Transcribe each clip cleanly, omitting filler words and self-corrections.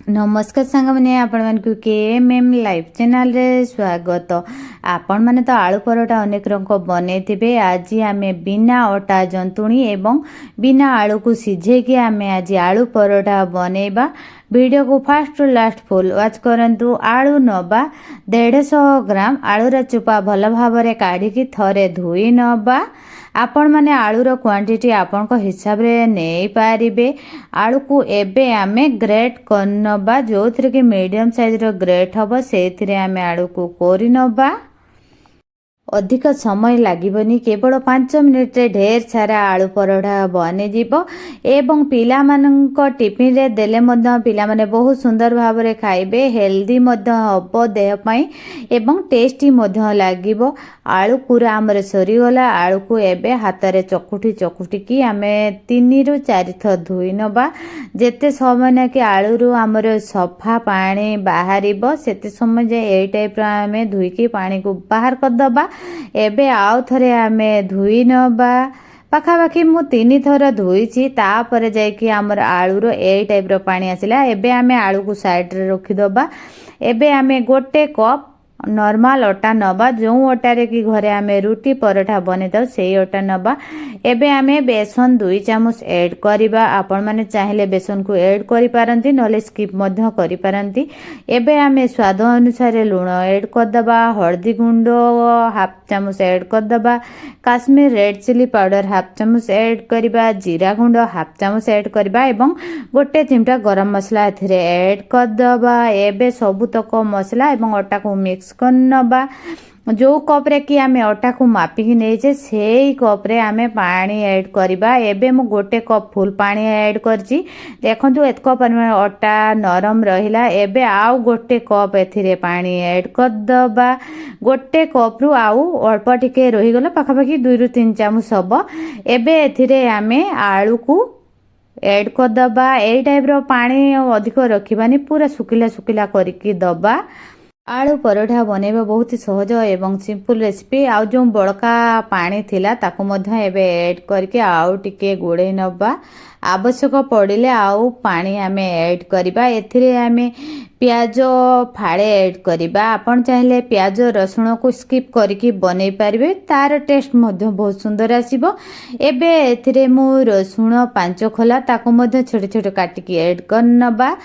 नमस्कार सांग मैंने आपण मान के एम एम लाइव चैनल रे स्वागत। आपण माने तो आलू परोटा अनेक रंग बने थे। आज आम बिना अटा जंतुणी एवं बिना आलू को सीझे कि आम आज आलू परोटा बनैबा। वीडियो को fast to last full watch करंतु। आलू नबा 150 ग्राम आलूर चोपा भल भाव काढ़ी थरे धोई नबा। आपण माने आलूर क्वांटिटी आपण को हिसाब रे नै पारिबे। आलू को एबे आमे ग्रेट करनबा जो थरे के मीडियम साइज रो ग्रेट हबो सेथिरे आमे आलू को कोरि नबा। अधिक समय लागबनी केवल 5 मिनिट रे ढेर सारा आलू परोठा बने जीवो एवं पिला मानक टिफिन रे देले मध्य पिला माने बहुत सुंदर भाव रे खाइबे। हेल्दी मध्य हबो देह पई एवं टेस्टी मध्य लागिबो। आलू पूरा हमरे सरी गला। आलू को एबे हाथ रे चकुटी की आमे 3 रु 4 थर धोई नबा। जेते समय ना कि आलू रु हमरे सफा पानी बाहरिबो सेते समय जे एई टाइप रो आमे धोई की पानी को बाहर कर दबा। एबे आउ थरे आमे धोई नबा। पाखापाखि मु 3 थर धोईची तापर जाइकी हमर आलू रो एई टाइप रो पानी आसिला। एबे आमे आलू को साइड रे रखी दबा। एबे आमे 1 कप नॉर्मल अटा नबा। जो अटा रे कि घरे आमे रुटी परोठा बने तो सेई अटा नबा। एबे आमे बेसन 2 चामच ऐड करिबा। आपण माने चाहिले बेसन को ऐड करि पारंती नले स्किप मध्य करि पारंती। एबे आमे स्वाद अनुसार लूण ऐड कर दबा। हळदी गुंड हाफ चामच ऐड कर दबा। Kashmir red chilli powder half चामच ऐड करिबा। जीरा गुंड हाफ चामच ऐड करिबा एवं 1 चिमटा गरम मसला एथिरे ऐड कर दबा। एबे सबुतक मसला एवं अटा को मिक्स कर नबा। जो कप रे कि आमे अटा को मापिकी नेजे सेई कप रे आमे पानी ऐड करिबा। एबे मु 1 कप फुल पानी ऐड करची। देखंतु एतको परिमाण अटा नरम रहिला। एबे आउ 1 कप एथिरे पानी ऐड कर दबा। 1 कप रु आउ अल्प टिके रहि गला पाखापाखि 2 रु 3 चामच हबो। एबे एथिरे आमे आलू को ऐड कर दबा। एई टाइप रो पानी अधिक रखिबानी पूरा सुकिला सुकिला करिकी दबा। आलू परोठा बनेबा बहुत ही सहज एवं सिंपल रेसिपी। आउ जो बड़का पानी थिला ताको मध्य एबे ऐड करके आउ टिके गोड़े नबा। आवश्यक पड़िले आउ पानी आमे ऐड करिबा। एथिरे आमे प्याज फाड़े ऐड करिबा। आपण चाहिले प्याज रसुण को स्किप करके बनै पारिबे तार टेस्ट मध्य बहुत सुंदर आसीबो। एबे एथिरे मु रसुण 5 खोला ताको मध्य छोटे छोटे काटिकी ऐड कर नबा।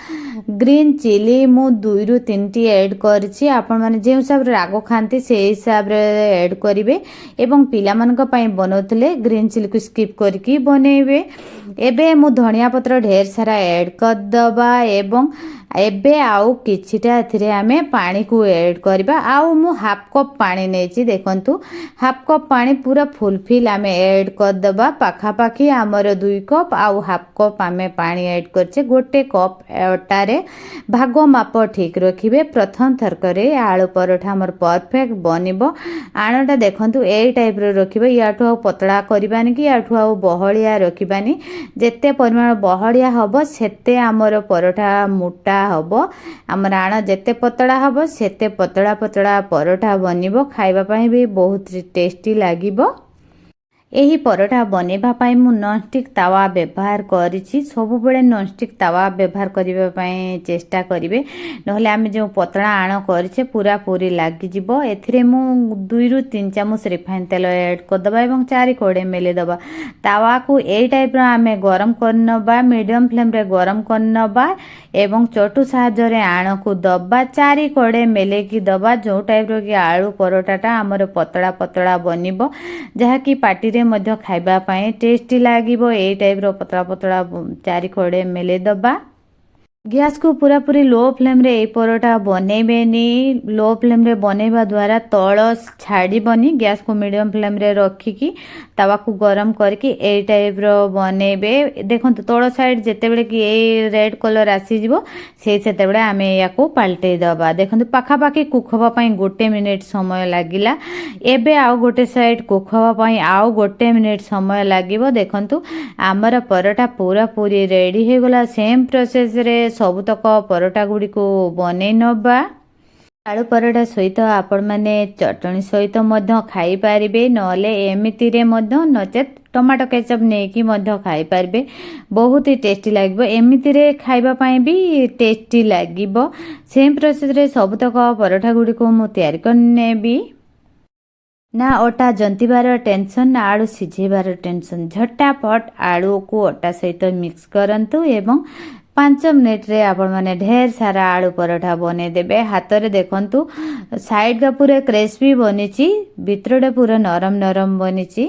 ग्रीन चिली मु 2 रु 3 टी ऐड करछि। आपण माने जे हिसाब रे रागो खांती से हिसाब रे ऐड करिवे एवं पिला मानक पई बनौतले ग्रीन चिली को स्किप करके बनेबे। एबे मु धनिया पत्र ढेर सारा ऐड कर दबा एवं एबे आउ किछिटा एथिरे आमे पानी को ऐड करिबा। आउ मु हाफ कप पानी नेछि। देखंतु हाफ कप पानी पूरा फुलफिल आमे ऐड कर दबा। पाखापाखि हमर 2 कप आउ हाफ कप आमे पानी ऐड करछे। 1 कप अटा रे भाग माप ठीक रखिबे। प्रथम थरकरे आलू परोठा हमर परफेक्ट बनिबो। आणटा देखंतु एई टाइप रो रखिबे। याठु आउ पतला करिबानी कि याठु आउ बहलिया रखिबानी। जेते परिमाण बहलिया हबो सेते हमर परोठा मोटा हबो। हमर आण जेते पतला हबो सेते पतला पतला परोठा बनिबो। खाइबा पई भी बहुत टेस्टी लागिबो। एही परोठा बनेबा पाई मु नॉनस्टिक तावा व्यवहार करिछि। सब बेले नॉनस्टिक तावा व्यवहार करिबा पाई चेष्टा करिवे नहले आमे जो पतला आण करिछे पूरा पूरी लागी जिवो। एथिरे मु 2 रु 3 चामच रिफाइन तेल ऐड कर दबा एवं 4 कोड़े मेले दबा। तावा को एई टाइप रो आमे गरम करनबा। मीडियम फ्लेम रे गरम करनबा एवं चटु साहाय्य रे आण को दबा। 4 कोड़े मेले की दबा। जो टाइप रो कि आलू परोठाटा हमर पतला पतला बनिबो जहा कि पार्टी रे मध्य खाइबा पाए टेस्टी लागिबो। एई टाइप रो पतला पतला 4 कोड़े मेले दबा। गैस को पूरा पूरी लो फ्लेम रे ए परोठा बनेबेनी। लो फ्लेम रे बनेबा द्वारा तळ छाड़ीबनी। गैस को मीडियम फ्लेम रे रखिकी तावा को गरम करके ए टाइप रो बनेबे। देखंतु तळ साइड जेते बेले कि ए रेड कलर आसी जिवो से सेते बेले आमे या को पलटे दबा। देखंतु पाखा पाखी कुक हवा पई 1 मिनिट समय लागिला। एबे आउ गोटे साइड कुक हवा पई आउ 1 मिनिट समय लागिबो। देखंतु हमर परोठा पूरा पूरी रेडी हे गला। सेम प्रोसेस रे सबुतक परोटा गुडी को बने नबा। ଆଳୁ ପରଟା ସହିତ ଆପଣମାନେ ଚଟଣି ସହିତ ମଧ୍ୟ ଖାଇପାରିବେ, ନହେଲେ ଏମିତିରେ ମଧ୍ୟ ନଚେତ୍ ଟମାଟୋ କେଚପ୍ ନେଇକି ମଧ୍ୟ ଖାଇପାରିବେ। ବହୁତ ହି ଟେଷ୍ଟି ଲାଗିବ, ଏମିତିରେ ଖାଇବା ପାଇଁ ବି ଟେଷ୍ଟି ଲାଗିବ। ସେମ୍ ପ୍ରୋସେସ୍ରେ ସବୁତକ ପରଟା ଗୁଡ଼ିକୁ ମୁଁ ତିଆରି କରିନେବି। ନା ଅଟା ଜନ୍ତିବାର ଟେନସନ୍, ନା ଆଳୁ ସିଝେଇବାର ଟେନସନ୍। ଝଟାପଟ ଆଳୁକୁ ଅଟା ସହିତ ମିକ୍ସ କରନ୍ତୁ ଏବଂ 5 ମିନିଟ୍ରେ ଆପଣମାନେ ଢେର ସାରା ଆଳୁ ପରଠା ବନେଇଦେବେ। ହାତରେ ଦେଖନ୍ତୁ ସାଇଡ଼୍ଟା ପୁରା କ୍ରିସ୍ପି ବନିଛି, ଭିତରଟା ପୁରା ନରମ ନରମ ବନିଛି।